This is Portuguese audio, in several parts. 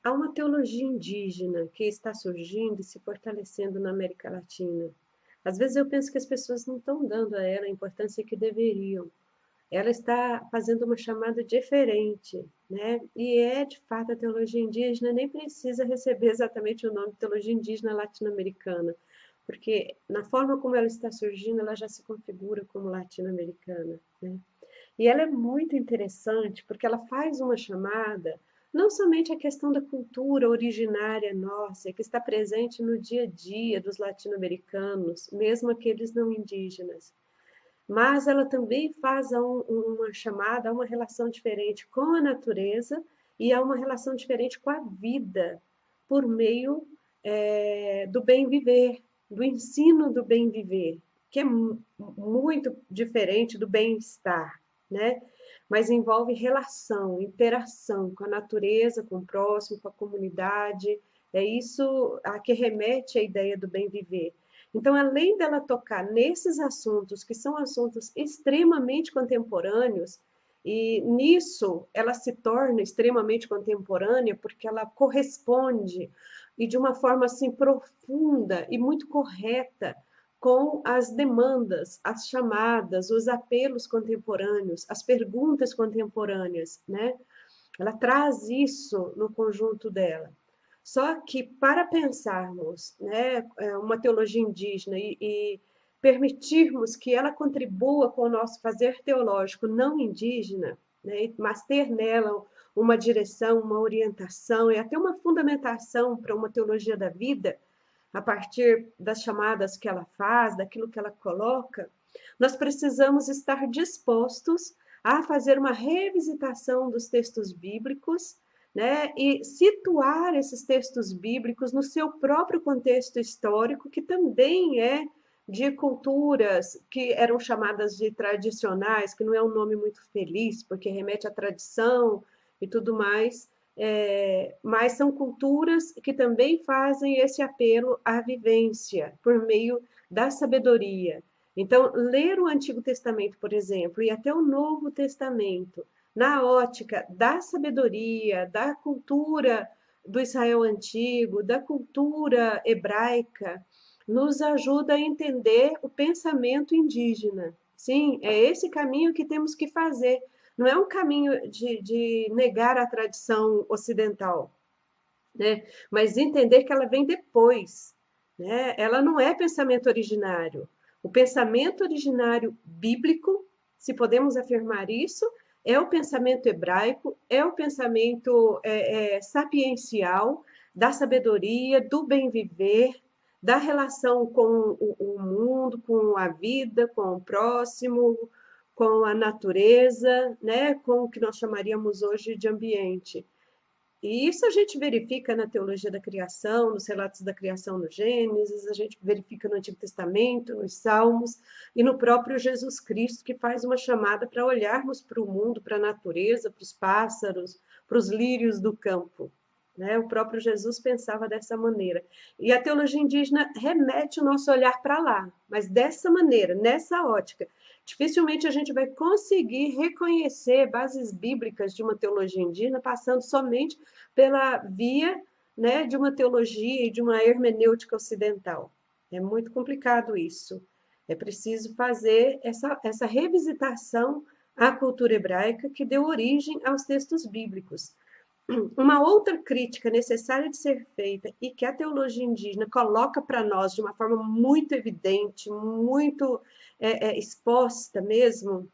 Há uma teologia indígena que está surgindo e se fortalecendo na América Latina. Às vezes eu penso que as pessoas não estão dando a ela a importância que deveriam. Ela está fazendo uma chamada diferente, né? E é, de fato, a teologia indígena nem precisa receber exatamente o nome de teologia indígena latino-americana, porque na forma como ela está surgindo, ela já se configura como latino-americana, né? E ela é muito interessante porque ela faz uma chamada não somente à questão da cultura originária nossa, que está presente no dia a dia dos latino-americanos, mesmo aqueles não indígenas, mas ela também faz uma chamada a uma relação diferente com a natureza e a uma relação diferente com a vida, por meio do bem viver, do ensino do bem viver, que é muito diferente do bem-estar, né? Mas envolve relação, interação com a natureza, com o próximo, com a comunidade. É isso a que remete à ideia do bem viver. Então, além dela tocar nesses assuntos, que são assuntos extremamente contemporâneos, e nisso ela se torna extremamente contemporânea, porque ela corresponde, e de uma forma assim profunda e muito correta, com as demandas, as chamadas, os apelos contemporâneos, as perguntas contemporâneas, né? Ela traz isso no conjunto dela. Só que para pensarmos, né, uma teologia indígena e permitirmos que ela contribua com o nosso fazer teológico não indígena, né, mas ter nela uma direção, uma orientação e até uma fundamentação para uma teologia da vida, a partir das chamadas que ela faz, daquilo que ela coloca, nós precisamos estar dispostos a fazer uma revisitação dos textos bíblicos, né, e situar esses textos bíblicos no seu próprio contexto histórico, que também é de culturas que eram chamadas de tradicionais, que não é um nome muito feliz, porque remete à tradição e tudo mais, mas são culturas que também fazem esse apelo à vivência por meio da sabedoria. Então, ler o Antigo Testamento, por exemplo, e até o Novo Testamento, na ótica da sabedoria, da cultura do Israel antigo, da cultura hebraica, nos ajuda a entender o pensamento indígena. Sim, é esse caminho que temos que fazer. Não é um caminho de negar a tradição ocidental, né? Mas entender que ela vem depois, né? Ela não é pensamento originário. O pensamento originário bíblico, se podemos afirmar isso, é o pensamento hebraico, é o pensamento sapiencial, da sabedoria, do bem viver, da relação com o mundo, com a vida, com o próximo, com a natureza, né? Com o que nós chamaríamos hoje de ambiente. E isso a gente verifica na teologia da criação, nos relatos da criação no Gênesis, a gente verifica no Antigo Testamento, nos Salmos e no próprio Jesus Cristo, que faz uma chamada para olharmos para o mundo, para a natureza, para os pássaros, para os lírios do campo. Né? O próprio Jesus pensava dessa maneira. E a teologia indígena remete o nosso olhar para lá, mas dessa maneira, nessa ótica. Dificilmente a gente vai conseguir reconhecer bases bíblicas de uma teologia indígena passando somente pela via, né, de uma teologia e de uma hermenêutica ocidental. É muito complicado isso. É preciso fazer essa revisitação à cultura hebraica que deu origem aos textos bíblicos. Uma outra crítica necessária de ser feita e que a teologia indígena coloca para nós de uma forma muito evidente, muito exposta mesmo,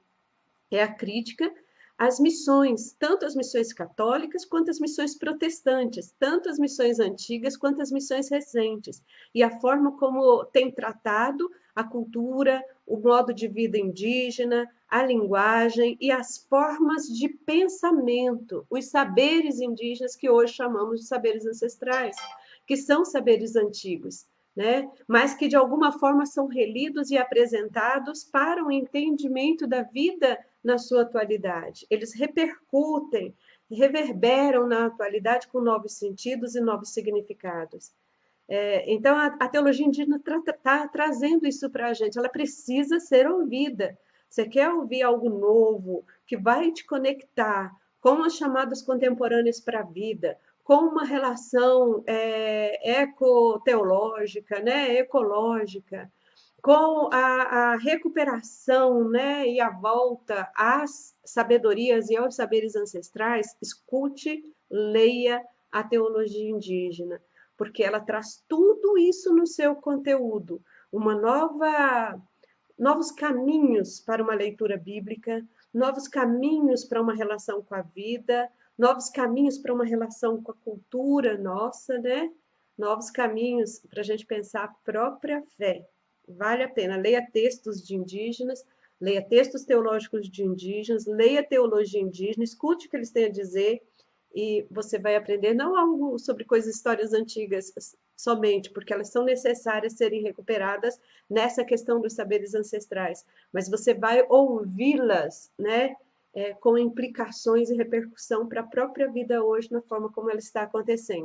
é a crítica às missões, tanto as missões católicas quanto as missões protestantes, tanto as missões antigas quanto as missões recentes, e a forma como tem tratado a cultura, o modo de vida indígena, a linguagem e as formas de pensamento, os saberes indígenas que hoje chamamos de saberes ancestrais, que são saberes antigos, né? Mas que de alguma forma são relidos e apresentados para o entendimento da vida na sua atualidade. Eles repercutem, reverberam na atualidade com novos sentidos e novos significados. Então, a teologia indígena está trazendo isso para a gente. Ela precisa ser ouvida. Você quer ouvir algo novo que vai te conectar com as chamadas contemporâneas para a vida, com uma relação ecoteológica, né, ecológica, com a recuperação, né, e a volta às sabedorias e aos saberes ancestrais, escute, leia a teologia indígena, porque ela traz tudo isso no seu conteúdo, uma novos caminhos para uma leitura bíblica, novos caminhos para uma relação com a vida, novos caminhos para uma relação com a cultura nossa, né? Novos caminhos para a gente pensar a própria fé. Vale a pena. Leia textos de indígenas, leia textos teológicos de indígenas, leia teologia indígena, escute o que eles têm a dizer e você vai aprender não algo sobre coisas, histórias antigas somente, porque elas são necessárias serem recuperadas nessa questão dos saberes ancestrais, mas você vai ouvi-las, né, com implicações e repercussão para a própria vida hoje, na forma como ela está acontecendo.